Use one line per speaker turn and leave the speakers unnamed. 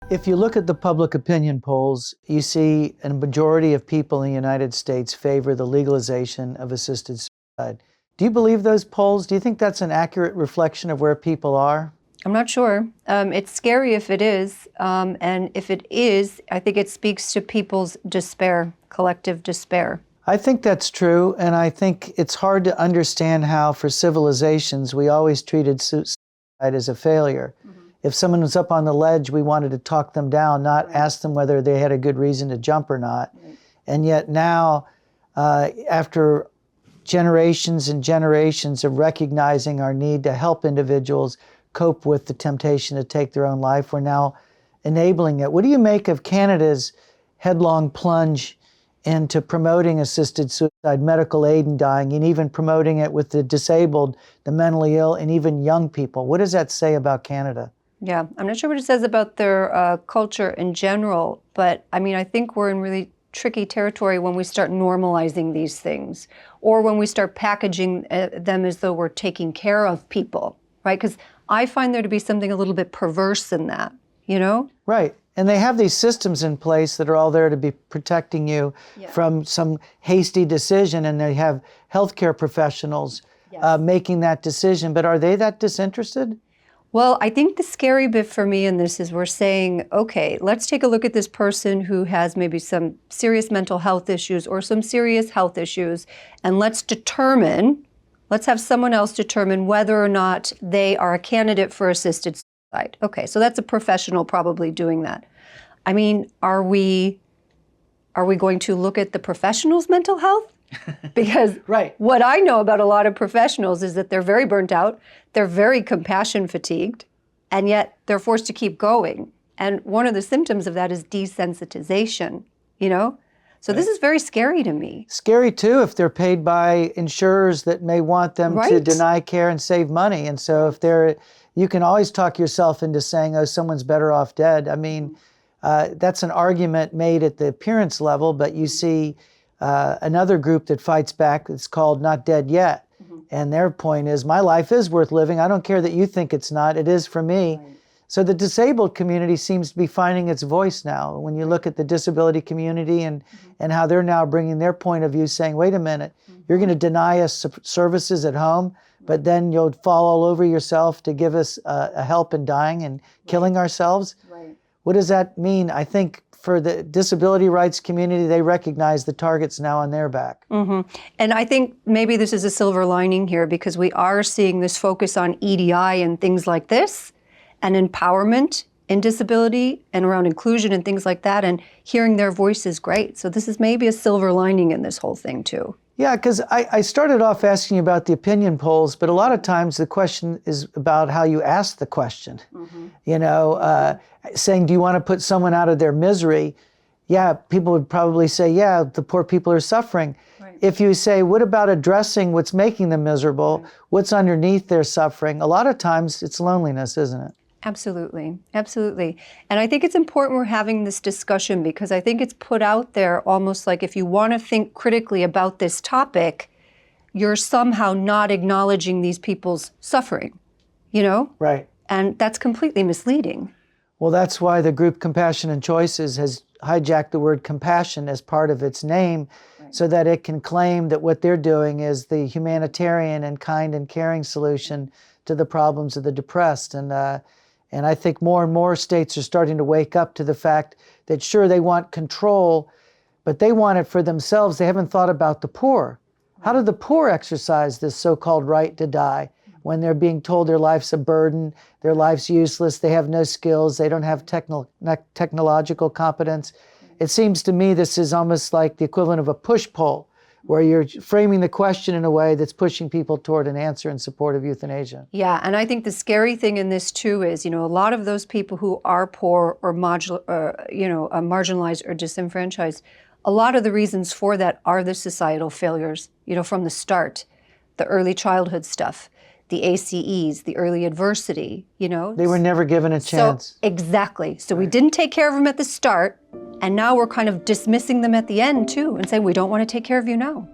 If you look at the public opinion polls, you see a majority of people in the United States favor the legalization of assisted suicide. Do you believe those polls? Do you think that's an accurate reflection of where people are?
I'm not sure. It's scary if it is. And if it is, I think it speaks to people's despair, collective despair.
I think that's true. And I think it's hard to understand how, for civilizations, we always treated suicide as a failure. If someone was up on the ledge, we wanted to talk them down, not ask them whether they had a good reason to jump or not. And yet now, after generations and generations of recognizing our need to help individuals cope with the temptation to take their own life, we're now enabling it. What do you make of Canada's headlong plunge into promoting assisted suicide, medical aid in dying, and even promoting it with the disabled, the mentally ill, and even young people? What does that say about Canada?
Yeah, I'm not sure what it says about their culture in general, but I mean, I think we're in really tricky territory when we start normalizing these things, or when we start packaging them as though we're taking care of people, right? Because I find there to be something a little bit perverse in that, you know?
Right. And they have these systems in place that are all there to be protecting you from some hasty decision, and they have healthcare professionals making that decision. But are they that disinterested?
Well, I think the scary bit for me in this is we're saying, okay, let's take a look at this person who has maybe some serious mental health issues or some serious health issues, and let's have someone else determine whether or not they are a candidate for assisted suicide. Okay, so that's a professional probably doing that. I mean, are we going to look at the professional's mental health? Because what I know about a lot of professionals is that they're very burnt out, they're very compassion fatigued, and yet they're forced to keep going. And one of the symptoms of that is desensitization, you know? So this is very scary to me.
Scary too if they're paid by insurers that may want them to deny care and save money. And so you can always talk yourself into saying, oh, someone's better off dead. I mean, that's an argument made at the appearance level, but you see another group that fights back that's called Not Dead Yet. And their point is, my life is worth living. I don't care that you think it's not. It is for me. So the disabled community seems to be finding its voice now. When you look at the disability community and how they're now bringing their point of view, saying, wait a minute, you're going to deny us services at home, but then you'll fall all over yourself to give us a help in dying and killing ourselves. What does that mean? I think for the disability rights community, they recognize the target's now on their back.
And I think maybe this is a silver lining here, because we are seeing this focus on EDI and things like this, and empowerment in disability and around inclusion and things like that, and hearing their voice is great. So this is maybe a silver lining in this whole thing too.
Yeah, because I started off asking you about the opinion polls, but a lot of times the question is about how you ask the question. You know, saying, do you want to put someone out of their misery? Yeah, people would probably say, yeah, the poor people are suffering. If you say, what about addressing what's making them miserable? What's underneath their suffering? A lot of times it's loneliness, isn't it?
Absolutely, absolutely. And I think it's important we're having this discussion, because I think it's put out there almost like if you want to think critically about this topic, you're somehow not acknowledging these people's suffering, you know?
Right.
And that's completely misleading.
Well, that's why the group Compassion and Choices has hijacked the word compassion as part of its name, so that it can claim that what they're doing is the humanitarian and kind and caring solution to the problems of the depressed. And I think more and more states are starting to wake up to the fact that, sure, they want control, but they want it for themselves. They haven't thought about the poor. How do the poor exercise this so-called right to die when they're being told their life's a burden, their life's useless, they have no skills, they don't have technological competence? It seems to me this is almost like the equivalent of a push-pull, where you're framing the question in a way that's pushing people toward an answer in support of euthanasia.
Yeah, and I think the scary thing in this too is, you know, a lot of those people who are poor or marginalized or disenfranchised, a lot of the reasons for that are the societal failures, you know, from the start, the early childhood stuff, the ACEs, the early adversity, you know.
They were never given a chance.
So, exactly. So we didn't take care of them at the start, and now we're kind of dismissing them at the end too and saying, we don't want to take care of you now.